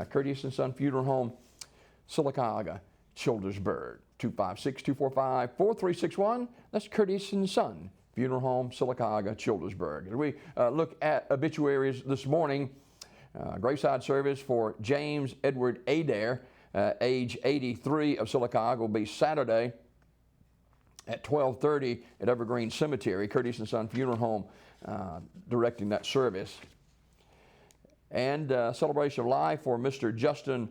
Curtis and Son Funeral Home, Sylacauga, Childersburg. 256-245-4361. That's Curtis and Son Funeral Home, Sylacauga, Childersburg. As we look at obituaries this morning, graveside service for James Edward Adair, age 83 of Sylacauga, will be Saturday at 12:30 at Evergreen Cemetery. Curtis and Son Funeral Home directing that service. And celebration of life for Mr. Justin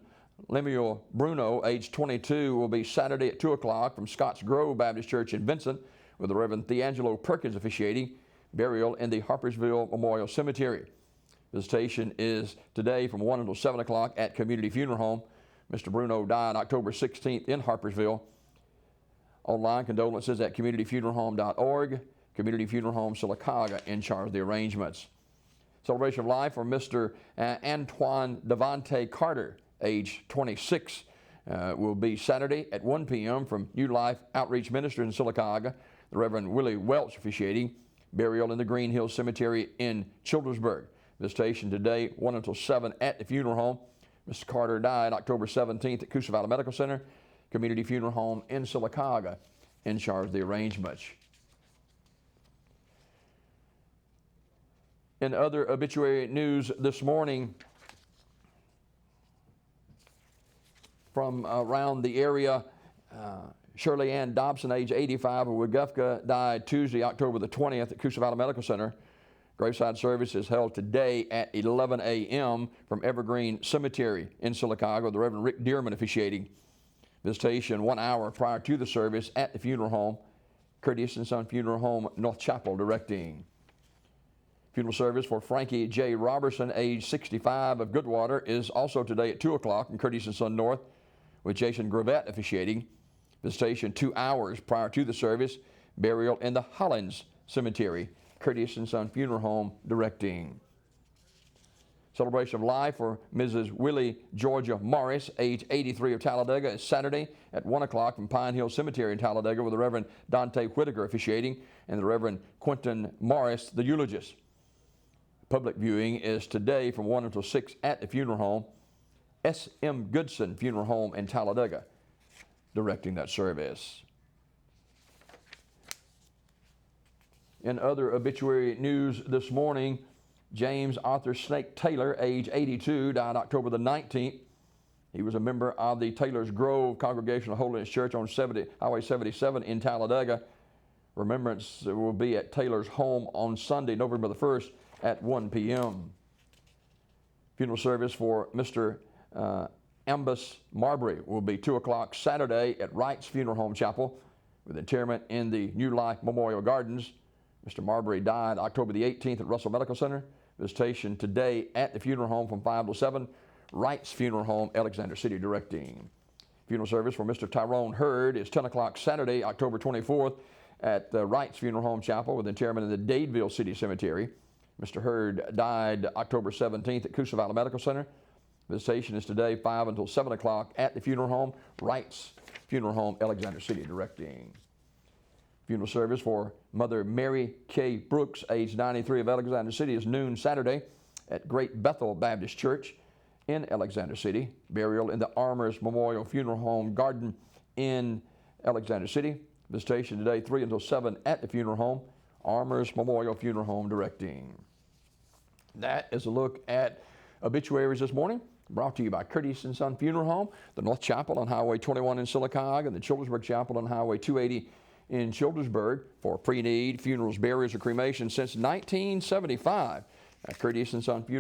Lemuel Bruno, age 22, will be Saturday at 2 o'clock from Scotts Grove Baptist Church in Vincent, with the Reverend Theangelo Perkins officiating. Burial in the Harpersville Memorial Cemetery. Visitation is today from 1 until 7 o'clock at Community Funeral Home. Mr. Bruno died October 16th in Harpersville. Online condolences at communityfuneralhome.org. Community Funeral Home Sylacauga in charge of the arrangements. Celebration of life for Mr. Antoine Devontae Carter, age 26, will be Saturday at 1 p.m. from New Life Outreach Ministry in Sylacauga. The Reverend Willie Welch officiating. Burial in the Green Hills Cemetery in Childersburg. Visitation today, 1 until 7 at the funeral home. Mr. Carter died October 17th at Coosa Valley Medical Center. Community Funeral Home in Sylacauga in charge of the arrangements. In other obituary news this morning, from around the area, Shirley Ann Dobson, age 85 of Weguffka, died Tuesday, October the 20th at Coosa Valley Medical Center. Graveside service is held today at 11 a.m. from Evergreen Cemetery in Sylacauga, with the Reverend Rick Dearman officiating. Visitation 1 hour prior to the service at the funeral home. Curtis and Son Funeral Home, North Chapel, directing. Funeral service for Frankie J. Robertson, age 65 of Goodwater, is also today at 2 o'clock from Curtis and Son North, with Jason Gravett officiating. Visitation 2 hours prior to the service. Burial in the Hollins Cemetery. Curtis and Son Funeral Home directing. Celebration of life for Mrs. Willie Georgia Morris, age 83 of Talladega, is Saturday at 1 o'clock from Pine Hill Cemetery in Talladega, with the Reverend Dante Whitaker officiating and the Reverend Quentin Morris, the eulogist. Public viewing is today from 1 until 6 at the funeral home. S.M. Goodson Funeral Home in Talladega directing that service. In other obituary news this morning, James Arthur Snake Taylor, age 82, died October the 19th. He was a member of the Taylor's Grove Congregational Holiness Church on Highway 77 in Talladega. Remembrance will be at Taylor's home on Sunday, November the 1st at 1 p.m. Funeral service for Mr. Ambus Marbury will be 2 o'clock Saturday at Wright's Funeral Home Chapel, with interment in the New Life Memorial Gardens. Mr. Marbury died October the 18th at Russell Medical Center. Visitation today at the funeral home from 5 to 7. Wright's Funeral Home, Alexander City, directing. Funeral service for Mr. Tyrone Hurd is 10 o'clock Saturday, October 24th at the Wright's Funeral Home Chapel, with interment in the Dadeville City Cemetery. Mr. Hurd died October 17th at Coosa Valley Medical Center. Visitation is today 5 until 7 o'clock at the funeral home. Wright's Funeral Home, Alexander City, directing. Funeral service for Mother Mary K. Brooks, age 93 of Alexander City, is noon Saturday at Great Bethel Baptist Church in Alexander City. Burial in the Armours Memorial Funeral Home Garden in Alexander City. Visitation today 3 until 7 at the funeral home. Armours Memorial Funeral Home directing. That is a look at obituaries this morning, brought to you by Curtis and Son Funeral Home, the North Chapel on Highway 21 in Sylacauga, and the Childersburg Chapel on Highway 280 in Childersburg for pre-need funerals, burials, or cremation since 1975. Curtis and Son Funeral